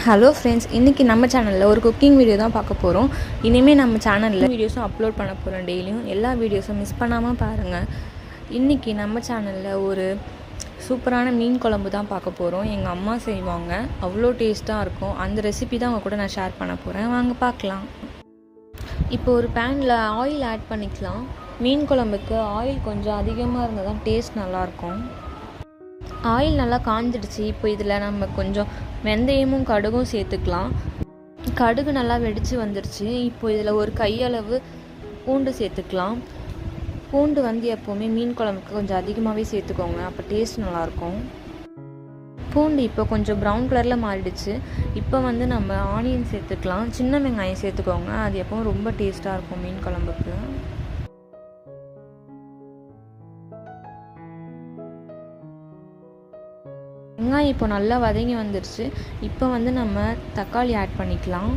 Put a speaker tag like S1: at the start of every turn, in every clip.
S1: Hello friends, இன்றைக்கி நம்ம சேனலில் ஒரு குக்கிங் வீடியோ தான் பார்க்க போகிறோம். இனிமேல் நம்ம சேனலில் வீடியோஸும் அப்லோட் பண்ண போகிறோம். டெய்லியும் எல்லா வீடியோஸும் மிஸ் பண்ணாமல் பாருங்கள். இன்றைக்கி நம்ம சேனலில் ஒரு சூப்பரான மீன் குழம்பு தான் பார்க்க போகிறோம். எங்கள் அம்மா செய்வாங்க, அவ்வளோ டேஸ்ட்டாக இருக்கும். அந்த ரெசிபி தான் அவங்க கூட நான் ஷேர் பண்ண போகிறேன். வாங்க பார்க்கலாம். இப்போ ஒரு பேனில் ஆயில் ஆட் பண்ணிக்கலாம். மீன் குழம்புக்கு ஆயில் கொஞ்சம் அதிகமாக இருந்தால் தான் டேஸ்ட் நல்லாயிருக்கும். ஆயில் நல்லா காஞ்சிடுச்சு. இப்போ இதில் நம்ம கொஞ்சம் வெந்தயமும் கடுகும் சேர்த்துக்கலாம். கடுகு நல்லா வெடித்து வந்துடுச்சு. இப்போ இதில் ஒரு கையளவு பூண்டு சேர்த்துக்கலாம். பூண்டு எப்போவுமே மீன் குழம்புக்கு கொஞ்சம் அதிகமாகவே சேர்த்துக்கோங்க, அப்போ டேஸ்ட் நல்லாயிருக்கும். பூண்டு இப்போ கொஞ்சம் ப்ரௌன் கலரில் மாறிடுச்சு. இப்போ நம்ம ஆனியன் சேர்த்துக்கலாம். சின்ன வெங்காயம் சேர்த்துக்கோங்க, அது எப்பவும் ரொம்ப டேஸ்ட்டாக இருக்கும் மீன் குழம்புக்கு. வெங்காயம் இப்போ நல்லா வதங்கி வந்துடுச்சு. இப்போ நம்ம தக்காளி ஆட் பண்ணிக்கலாம்.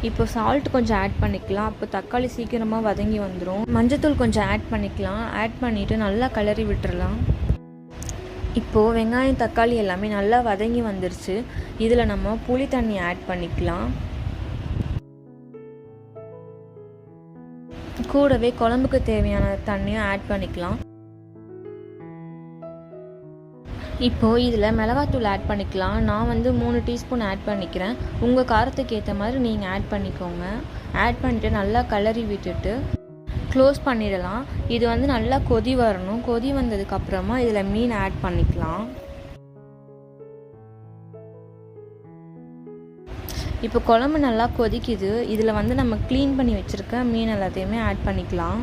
S1: இப்போ சால்ட் கொஞ்சம் ஆட் பண்ணிக்கலாம், அப்போ தக்காளி சீக்கிரமாக வதங்கி வந்துடும். மஞ்சத்தூள் கொஞ்சம் ஆட் பண்ணிக்கலாம். ஆட் பண்ணிவிட்டு நல்லா கிளறி விட்டுறலாம். இப்போது வெங்காயம் தக்காளி எல்லாமே நல்லா வதங்கி வந்துடுச்சு. இதில் நம்ம புளி தண்ணி ஆட் பண்ணிக்கலாம். கூடவே குழம்புக்கு தேவையான தண்ணியும் ஆட் பண்ணிக்கலாம். இப்போது இதில் மிளகாத்தூள் ஆட் பண்ணிக்கலாம். நான் 3 டீஸ்பூன் ஆட் பண்ணிக்கிறேன். உங்கள் காரத்துக்கு ஏற்ற மாதிரி நீங்கள் ஆட் பண்ணிக்கோங்க. ஆட் பண்ணிவிட்டு நல்லா கிளறி விட்டுட்டு க்ளோஸ் பண்ணிடலாம். இது நல்லா கொதி வரணும். கொதி வந்ததுக்கப்புறமா இதில் மீன் ஆட் பண்ணிக்கலாம். இப்போ குழம்பு நல்லா கொதிக்குது. இதில் நம்ம க்ளீன் பண்ணி வச்சுருக்க மீன் எல்லாத்தையுமே ஆட் பண்ணிக்கலாம்.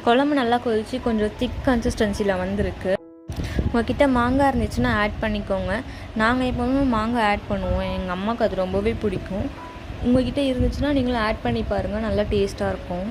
S1: குழம்பு நல்லா கொதிச்சு கொஞ்சம் திக் கன்சிஸ்டன்சியில் வந்திருக்கு. உங்கள்கிட்ட மாங்காய் இருந்துச்சுன்னா ஆட் பண்ணிக்கோங்க. நாங்கள் எப்போவுமே மாங்காய் ஆட் பண்ணுவோம். எங்கள் அம்மாவுக்கு அது ரொம்பவே பிடிக்கும். உங்கள்கிட்ட இருந்துச்சுன்னா நீங்களும் ஆட் பண்ணி பாருங்கள், நல்லா டேஸ்ட்டாக இருக்கும்.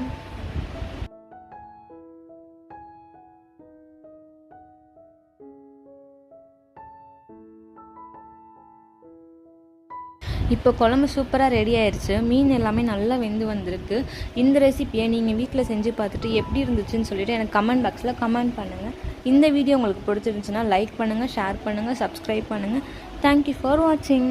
S1: இப்போ குழம்பு சூப்பராக ரெடி ஆயிடுச்சு. மீன் எல்லாமே நல்லா வெந்து வந்திருக்கு. இந்த ரெசிப்பியை நீங்கள் வீட்டில் செஞ்சு பார்த்துட்டு எப்படி இருந்துச்சுன்னு சொல்லிவிட்டு எனக்கு கமெண்ட் பாக்ஸில் கமெண்ட் பண்ணுங்கள். இந்த வீடியோ உங்களுக்கு பிடிச்சிருந்துச்சுன்னா லைக் பண்ணுங்கள், ஷேர் பண்ணுங்கள், சப்ஸ்கிரைப் பண்ணுங்கள். தேங்க்யூ ஃபார் வாட்சிங்.